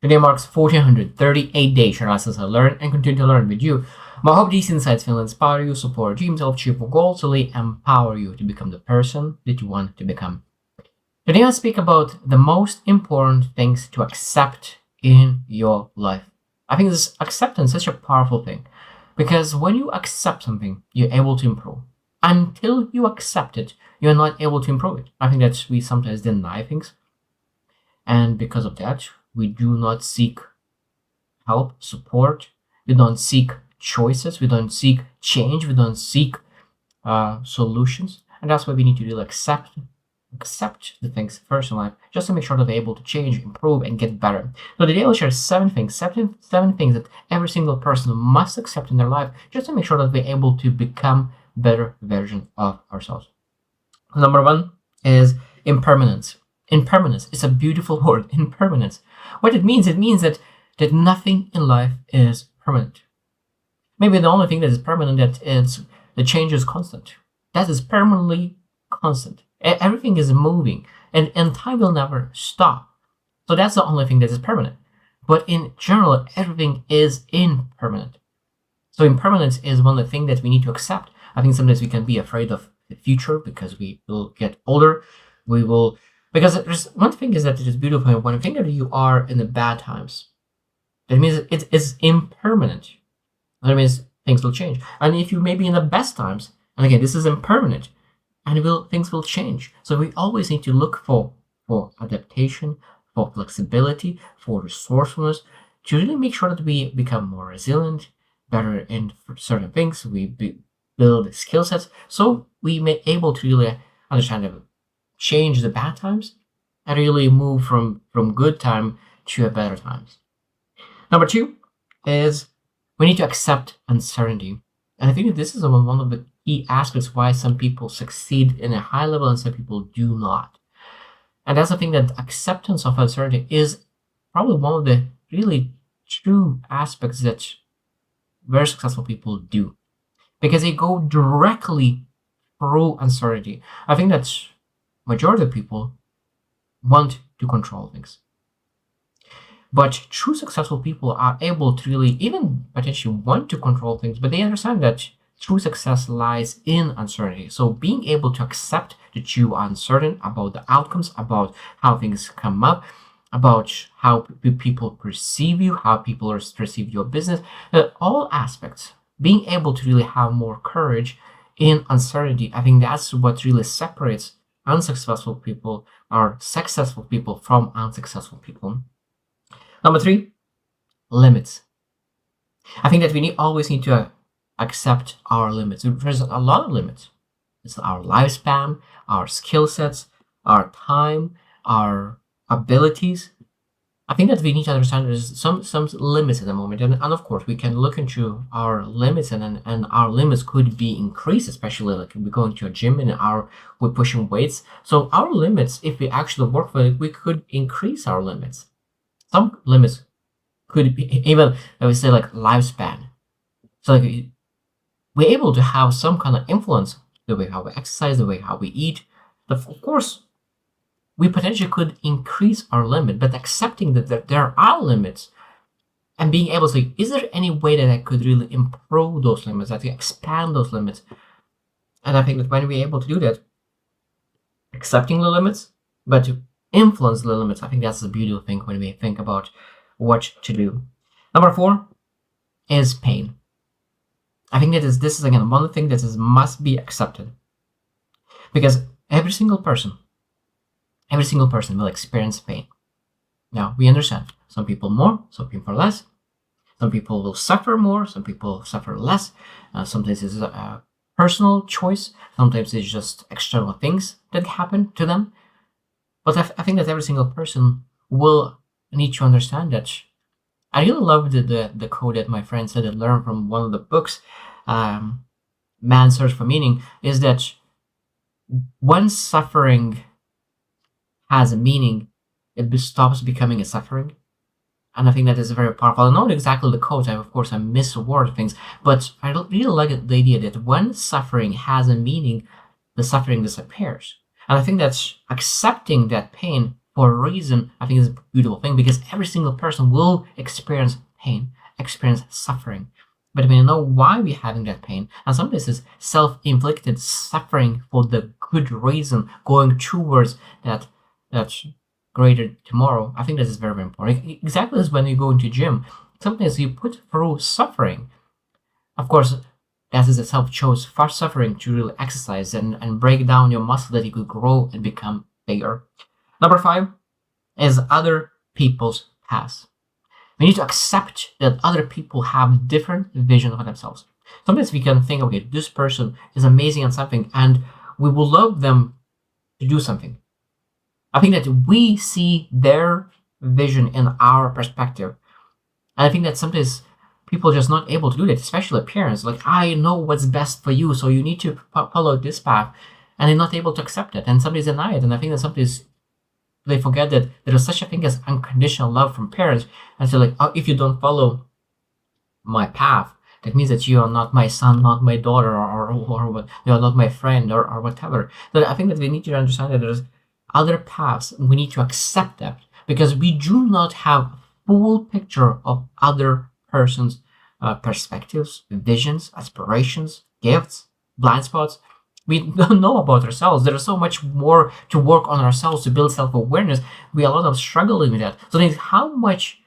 Today marks 1438 days share lessons I learned and continue to learn with you. I hope these insights will inspire you, support dreams, help achieve your goals, really empower you to become the person that you want to become. Today I speak about the most important things to accept in your life. I think this acceptance is such a powerful thing because when you accept something, you're able to improve. Until you accept it, you're not able to improve it. I think that we sometimes deny things, and because of that, we do not seek help, support. We don't seek choices. We don't seek change. We don't seek solutions. And that's why we need to really accept the things first in life, just to make sure that they're able to change, improve, and get better. So today I'll share seven things that every single person must accept in their life, just to make sure that we're able to become better version of ourselves. Number one is impermanence. Impermanence is a beautiful word. Impermanence. What it means that nothing in life is permanent. Maybe the only thing that is permanent that is the change is constant. That is permanently constant. Everything is moving, and time will never stop. So that's the only thing that is permanent. But in general, everything is impermanent. So impermanence is one of the things that we need to accept. I think sometimes we can be afraid of the future because we will get older. Because there's one thing is that it is beautiful. When you think that you are in the bad times, that means it is impermanent. That means things will change. And if you may be in the best times, and again, this is impermanent, and things will change. So we always need to look for adaptation, for flexibility, for resourcefulness, to really make sure that we become more resilient, better in certain things. We build skill sets, so we may able to really understand it, change the bad times, and really move from good time to a better times. Number two is we need to accept uncertainty. And I think that this is one of the key aspects why some people succeed in a high level and some people do not. And that's the thing, that acceptance of uncertainty is probably one of the really true aspects that very successful people do, because they go directly through uncertainty. I think that majority of people want to control things. But true successful people are able to really even potentially want to control things, but they understand that true success lies in uncertainty. So being able to accept that you are uncertain about the outcomes, about how things come up, about how people perceive you, how people perceive your business, all aspects, being able to really have more courage in uncertainty, I think that's what really separates unsuccessful people or successful people from unsuccessful people. Number three, limits. I think that we always need to accept our limits. There's a lot of limits. It's our lifespan, our skill sets, our time, our abilities. I think that we need to understand there's some limits at the moment, and of course we can look into our limits, and our limits could be increased, especially like if we go into a gym and we're pushing weights. So our limits, if we actually work for it, we could increase our limits. Some limits could be even, I would say, like lifespan. So like we're able to have some kind of influence the way how we exercise, the way how we eat. But of course, we potentially could increase our limit, but accepting that there are limits and being able to say, is there any way that I could really improve those limits, that I expand those limits? And I think that when we're able to do that, accepting the limits, but to influence the limits, I think that's the beautiful thing when we think about what to do. Number four is pain. I think that this is again one thing that must be accepted, because every single person will experience pain. Now we understand some people more, some people less. Some people will suffer more, some people suffer less. Sometimes it's a personal choice. Sometimes it's just external things that happen to them. But I think that every single person will need to understand that. I really love the quote that my friend said, I learned from one of the books, Man's Search for Meaning, is that when suffering has a meaning, it stops becoming a suffering. And I think that is very powerful. I don't know exactly the quote, of course I misword things, but I really like the idea that when suffering has a meaning, the suffering disappears. And I think that accepting that pain for a reason, I think is a beautiful thing, because every single person will experience pain, experience suffering. But we know why we're having that pain. And sometimes it's self-inflicted suffering for the good reason, going towards that greater tomorrow. I think that is very, very important. Exactly as when you go into gym. Sometimes you put through suffering. Of course, that is itself chose for suffering to really exercise and break down your muscle that you could grow and become bigger. Number 5 is other people's past. We need to accept that other people have different vision of themselves. Sometimes we can think, okay, this person is amazing at something, and we will love them to do something. I think that we see their vision in our perspective. And I think that sometimes people are just not able to do that, especially parents. Like, I know what's best for you, so you need to follow this path. And they're not able to accept it. And somebody's deny it. And I think that sometimes they forget that there is such a thing as unconditional love from parents. And so, like, oh, if you don't follow my path, that means that you are not my son, not my daughter, or what, you are not my friend, or whatever. But I think that we need to understand that there's other paths. We need to accept that, because we do not have full picture of other person's perspectives, visions, aspirations, gifts, blind spots. We don't know about ourselves. There is so much more to work on ourselves to build self-awareness. We are a lot of struggling with that. So then how much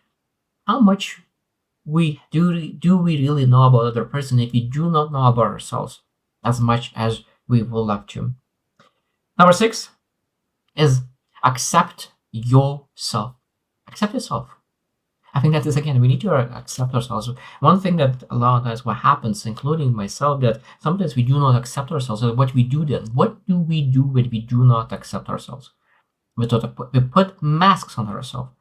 we do we really know about other person if we do not know about ourselves as much as we would love to? Number 6 is accept yourself. Accept yourself. I think that is, again, we need to accept ourselves. One thing that a lot of times what happens, including myself, that sometimes we do not accept ourselves. So what we do then? What do we do when we do not accept ourselves? We put masks on ourselves.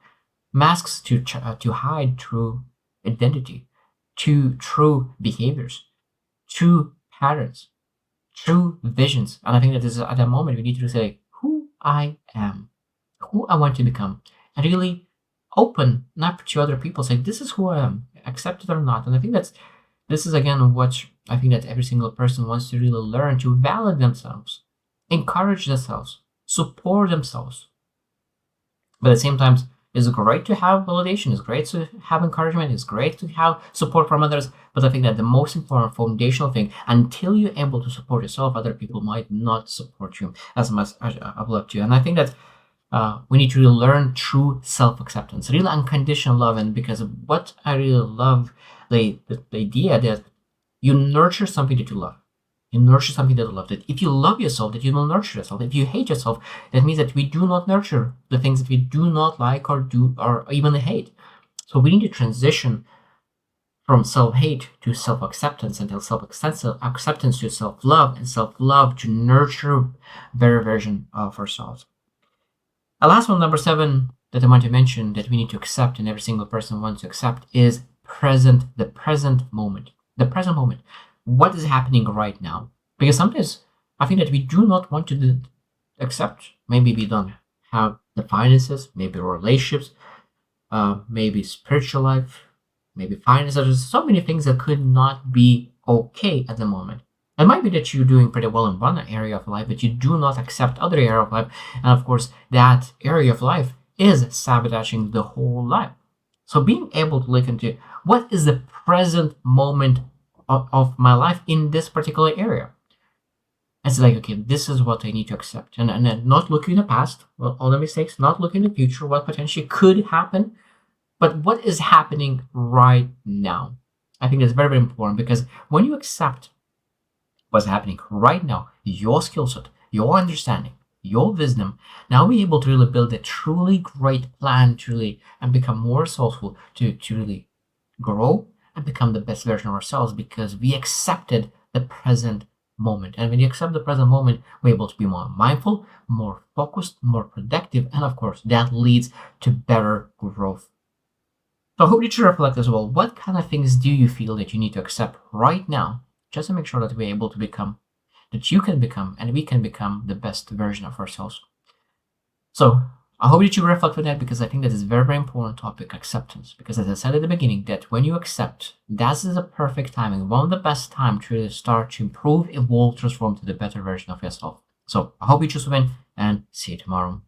Masks to hide true identity, to true behaviors, true patterns, true visions. And I think that is at that moment we need to say who I am, who I want to become, and really open up to other people, say this is who I am, accept it or not. And I think this is again what I think that every single person wants to really learn, to validate themselves, encourage themselves, support themselves. But at the same time, it's great to have validation, it's great to have encouragement, it's great to have support from others. But I think that the most important foundational thing, until you're able to support yourself, other people might not support you as much as I would love to. And I think that we need to really learn true self-acceptance, real unconditional love. And because of what I really love, the idea that you nurture something that you love. You nurture something that you love. That if you love yourself, that you will nurture yourself. If you hate yourself, that means that we do not nurture the things that we do not like or do or even hate. So we need to transition from self-hate to self-acceptance, and self-acceptance to self-love, and self-love to nurture better version of ourselves. The last one, number 7, that I want to mention that we need to accept, and every single person wants to accept, is the present moment. The present moment. What is happening right now? Because sometimes I think that we do not want to accept. Maybe we don't have the finances, maybe relationships, maybe spiritual life, maybe finances. There's so many things that could not be okay at the moment. It might be that you're doing pretty well in one area of life, but you do not accept other area of life. And of course, that area of life is sabotaging the whole life. So being able to look into what is the present moment of my life in this particular area. It's like, okay, this is what I need to accept. And then not looking in the past, well, all the mistakes, not looking in the future, what potentially could happen, but what is happening right now. I think that's very, very important, because when you accept what's happening right now, your skill set, your understanding, your wisdom, now we're able to really build a truly great plan and become more resourceful to really grow and become the best version of ourselves, because we accepted the present moment. And when you accept the present moment, we're able to be more mindful, more focused, more productive, and of course that leads to better growth. So I hope that you reflect as well, what kind of things do you feel that you need to accept right now, just to make sure that we're able to become, that you can become, and we can become the best version of ourselves. So I hope that you reflect on that, because I think that is a very, very important topic, acceptance. Because as I said at the beginning, that when you accept, that is the perfect timing, one of the best time to really start to improve, evolve, transform to the better version of yourself. So I hope you choose to win, and see you tomorrow.